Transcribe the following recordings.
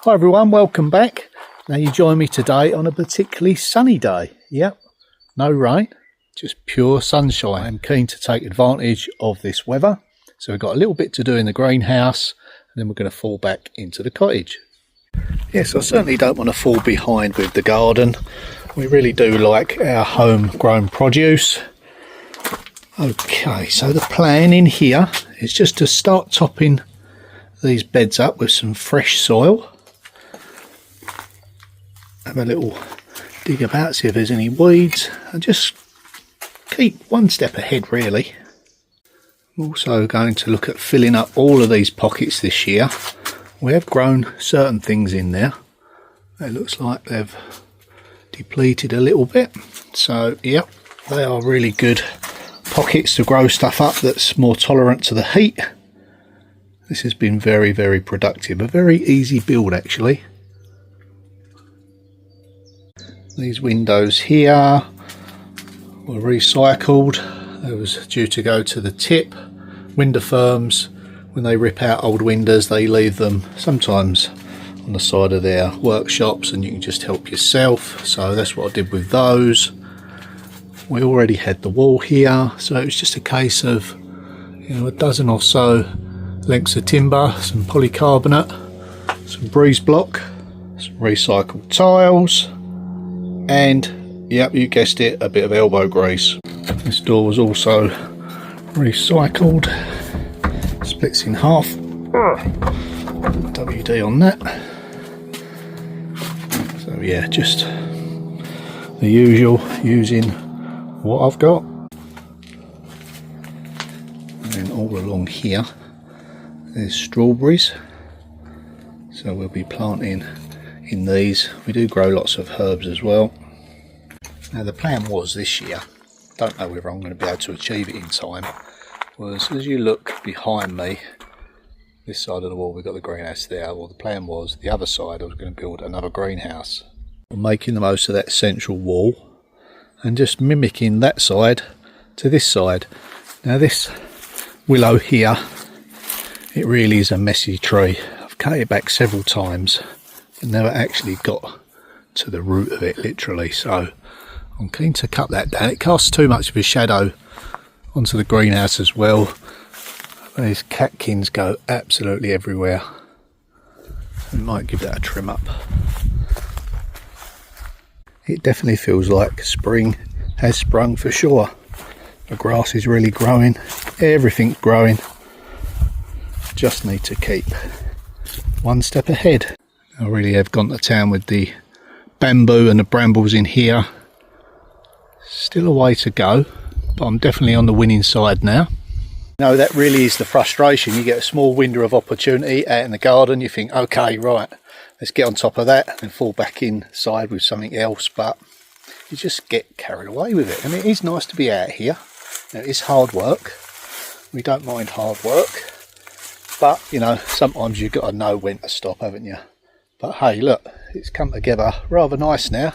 Hi everyone, welcome back. Now you join me today on a particularly sunny day. Yep, no rain, just pure sunshine. I'm keen to take advantage of this weather. So we've got a little bit to do in the greenhouse and then we're going to fall back into the cottage. Yes, I certainly don't want to fall behind with the garden. We really do like our homegrown produce. Okay, so the plan in here is just to start topping these beds up with some fresh soil. Have a little dig about, see if there's any weeds, and just keep one step ahead really. I'm also going to look at filling up all of these pockets this year. We have grown certain things in there. It looks like they've depleted a little bit. So yep, they are really good pockets to grow stuff up that's more tolerant to the heat. This has been very, very productive. A very easy build actually. These windows here were recycled. It was due to go to the tip. Window firms, when they rip out old windows, they leave them sometimes on the side of their workshops and you can just help yourself. So that's what I did with those. We already had the wall here, so it was just a case of, you know, a dozen or so lengths of timber, some polycarbonate, some breeze block, some recycled tiles, and yep, you guessed it, a bit of elbow grease. This door was also recycled, splits in half. WD on that. So yeah, just the usual, using what I've got. And then all along here there's strawberries, so we'll be planting in these. We do grow lots of herbs as well. Now the plan was this year, don't know whether I'm going to be able to achieve it in time, was as you look behind me, this side of the wall we've got the greenhouse there. Well, the plan was the other side I was going to build another greenhouse. I'm making the most of that central wall and just mimicking that side to this side. Now this willow here, it really is a messy tree. I've cut it back several times but never actually got to the root of it literally, so I'm keen to cut that down. It casts too much of a shadow onto the greenhouse as well. These catkins go absolutely everywhere. I might give that a trim up. It definitely feels like spring has sprung for sure. The grass is really growing, everything's growing. Just need to keep one step ahead. I really have gone to town with the bamboo and the brambles in here. Still a way to go, but I'm definitely on the winning side now. No, that really is the frustration. You get a small window of opportunity out in the garden, you think, okay, right, let's get on top of that and fall back inside with something else, but you just get carried away with it. And it is nice to be out here. Now, it is hard work. We don't mind hard work, but you know, sometimes you've got to know when to stop, haven't you? But hey, look, it's come together rather nice now.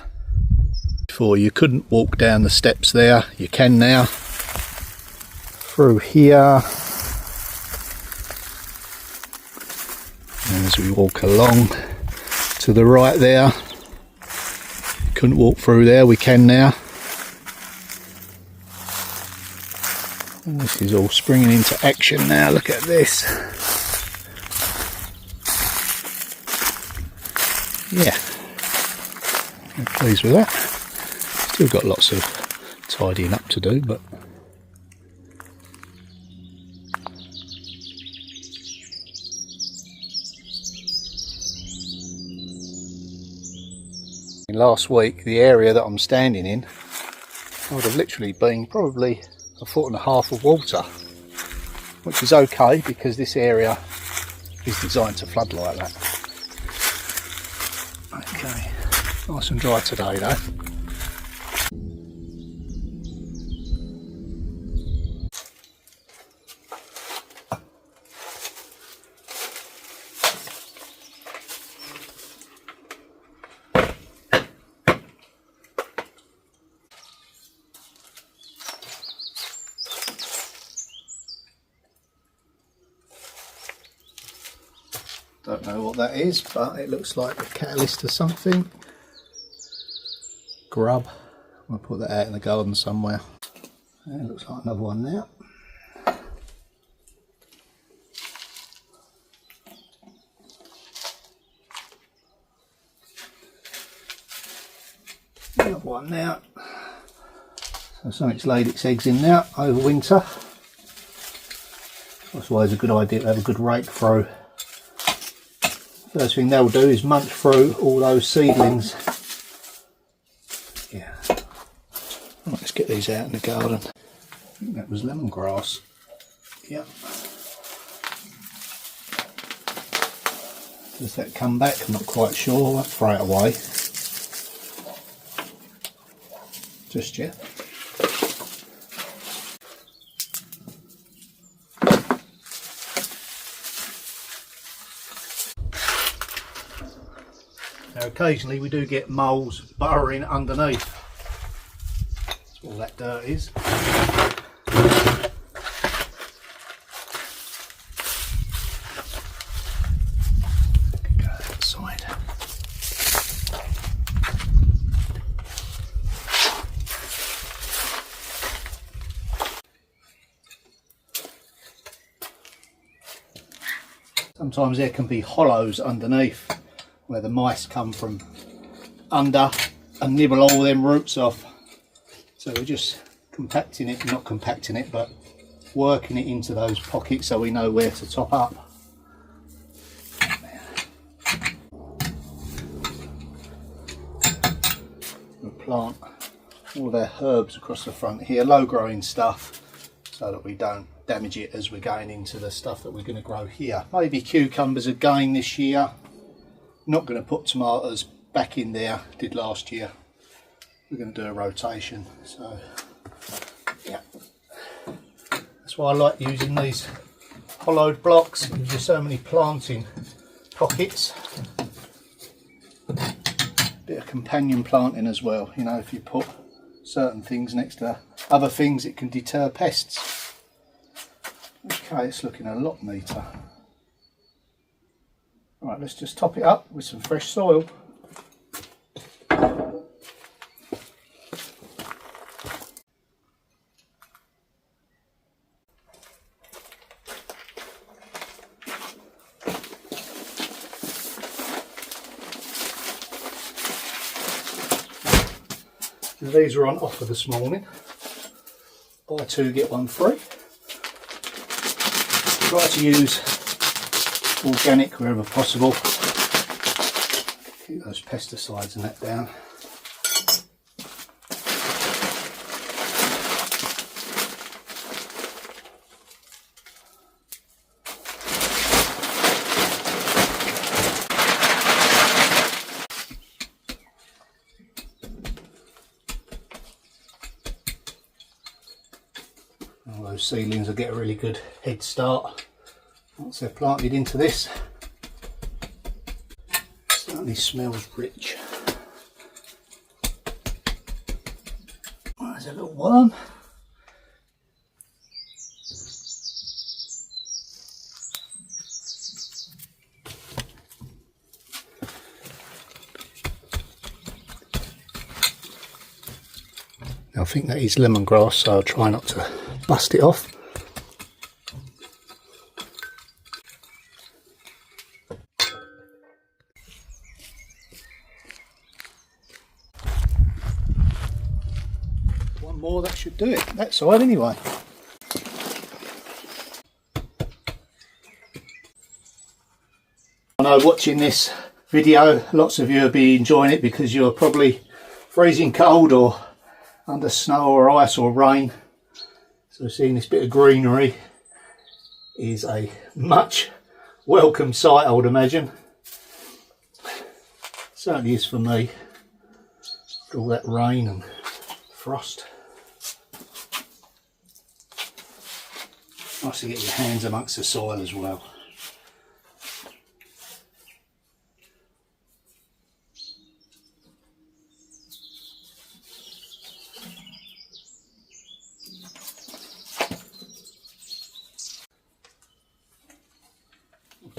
Before you couldn't walk down the steps there, you can now. Through here. And as we walk along to the right there, couldn't walk through there, we can now. And this is all springing into action now, look at this. Yeah, I'm pleased with that. Still got lots of tidying up to do, but last week the area that I'm standing in, I would have literally been probably 1.5 foot of water, which is okay because this area is designed to flood like that. Okay, nice and dry today though. Don't know what that is, but it looks like a catalyst or something. Grub. I'll put that out in the garden somewhere. It looks like another one now. Another one now. So something's laid its eggs in now over winter. That's why it's a good idea to have a good rake through. First thing they'll do is munch through all those seedlings. Yeah. Right, let's get these out in the garden. I think that was lemongrass. Yep. Does that come back? I'm not quite sure. I won't throw it away just yet. Now occasionally we do get moles burrowing underneath. That's all that dirt is. Go outside. Sometimes there can be hollows underneath where the mice come from under and nibble all them roots off. So we're just compacting it, not compacting it, but working it into those pockets so we know where to top up. We'll plant all their herbs across the front here, low growing stuff, so that we don't damage it as we're going into the stuff that we're going to grow here. Maybe cucumbers again this year. Not going to put tomatoes back in there, did last year. We're going to do a rotation, so yeah. That's why I like using these hollowed blocks. It gives you so many planting pockets. Bit of companion planting as well, you know, if you put certain things next to other things it can deter pests. Okay, it's looking a lot neater. Right, let's just top it up with some fresh soil. Now, these are on offer this morning. Buy two, get one free. Try to use organic wherever possible. Keep those pesticides and that down. All those seedlings will get a really good head start once they're planted into this. Certainly smells rich. Oh, there's a little worm. Now I think that is lemongrass, so I'll try not to bust it off. One more, that should do it, that side anyway. I know watching this video, lots of you will be enjoying it because you're probably freezing cold or under snow or ice or rain. So seeing this bit of greenery is a much welcome sight, I would imagine. Certainly is for me, after all that rain and frost. Nice to get your hands amongst the soil as well.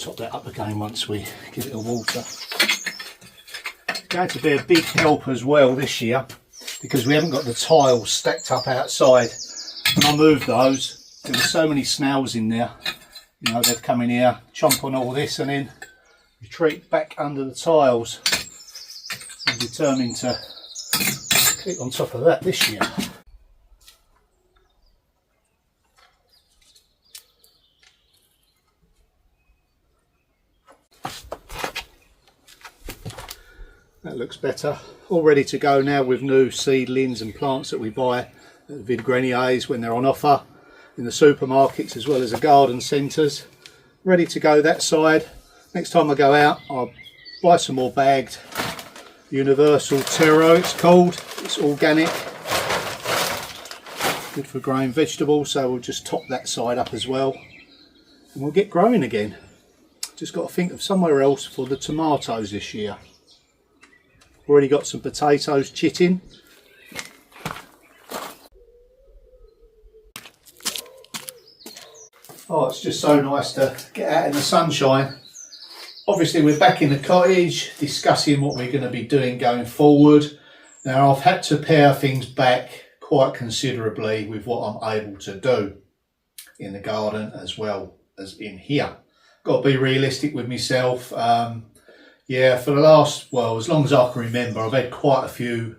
top that up again once we give it a water. It's going to be a big help as well this year because we haven't got the tiles stacked up outside. When I moved those, there were so many snails in there. You know, they'd come in here, chomp on all this and then retreat back under the tiles. I'm determined to keep on top of that this year. That looks better. All ready to go now with new seedlings and plants that we buy at Vide Greniers when they're on offer in the supermarkets as well as the garden centres. Ready to go that side. Next time I go out I'll buy some more bagged Universal Terra it's called. It's organic. Good for growing vegetables, so we'll just top that side up as well. And we'll get growing again. Just got to think of somewhere else for the tomatoes this year. Already got some potatoes chitting. Oh, it's just so nice to get out in the sunshine. Obviously we're back in the cottage discussing what we're going to be doing going forward. Now I've had to pare things back quite considerably with what I'm able to do in the garden as well as in here. Got to be realistic with myself. Yeah, for the last, well, as long as I can remember, I've had quite a few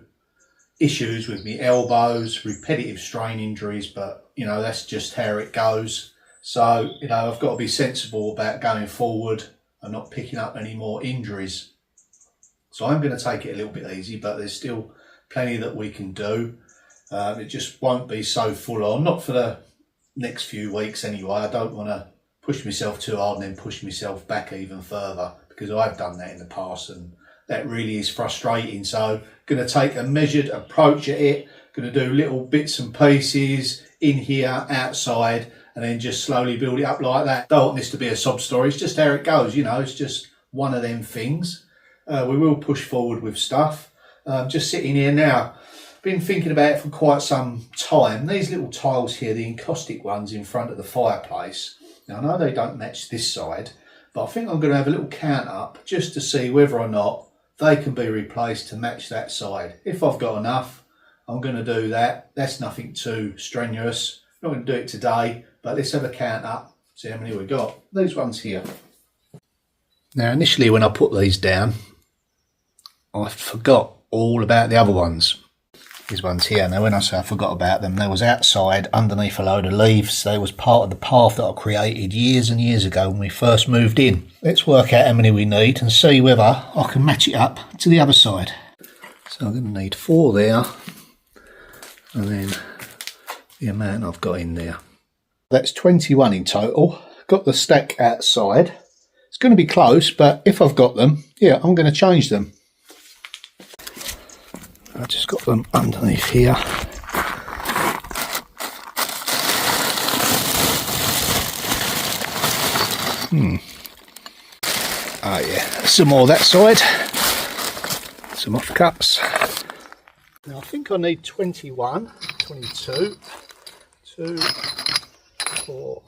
issues with my elbows, repetitive strain injuries, but, you know, that's just how it goes. So, you know, I've got to be sensible about going forward and not picking up any more injuries. So I'm going to take it a little bit easy, but there's still plenty that we can do. It just won't be so full on, not for the next few weeks anyway. I don't want to push myself too hard and then push myself back even further, because I've done that in the past and that really is frustrating. So going to take a measured approach at it, going to do little bits and pieces in here, outside, and then just slowly build it up like that. Don't want this to be a sob story, it's just how it goes, you know, it's just one of them things. We will push forward with stuff. Just sitting here now, been thinking about it for quite some time. These little tiles here, the encaustic ones in front of the fireplace, now I know they don't match this side, but I think I'm going to have a little count up just to see whether or not they can be replaced to match that side. If I've got enough, I'm going to do that. That's nothing too strenuous. I'm not going to do it today, but let's have a count up, see how many we've got. These ones here. Now initially when I put these down, I forgot all about the other ones. These ones here. Now when I say I forgot about them, they was outside underneath a load of leaves. They was part of the path that I created years and years ago when we first moved in. Let's work out how many we need and see whether I can match it up to the other side. So I'm going to need 4 there and then the amount I've got in there. That's 21 in total. Got the stack outside. It's going to be close, but if I've got them, yeah, I'm going to change them. I just got them underneath here. Oh yeah, some more that side. Some off cuts. Now I think I need 21, 22, 2, 4.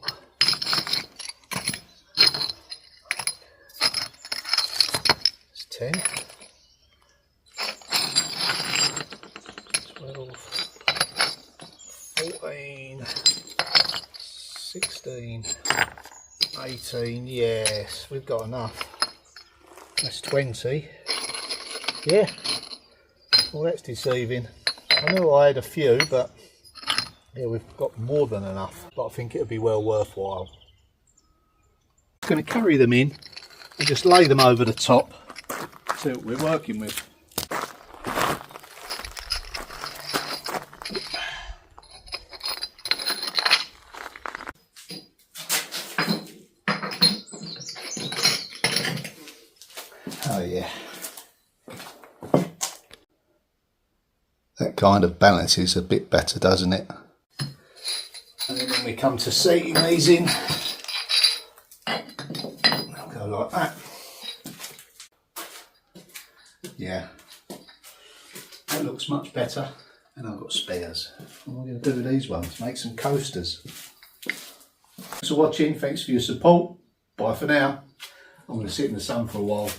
It's 10. 14, 16, 18, yes, we've got enough. That's 20. Yeah, well that's deceiving. I know I had a few, but yeah, we've got more than enough, but I think it would be well worthwhile. I'm going to carry them in and just lay them over the top, see what we're working with. Oh yeah, that kind of balances a bit better, doesn't it? And then when we come to seating these in, I'll go like that. Yeah, that looks much better. And I've got spares. What am I going to do with these ones? Make some coasters. Thanks for watching, thanks for your support. Bye for now. I'm going to sit in the sun for a while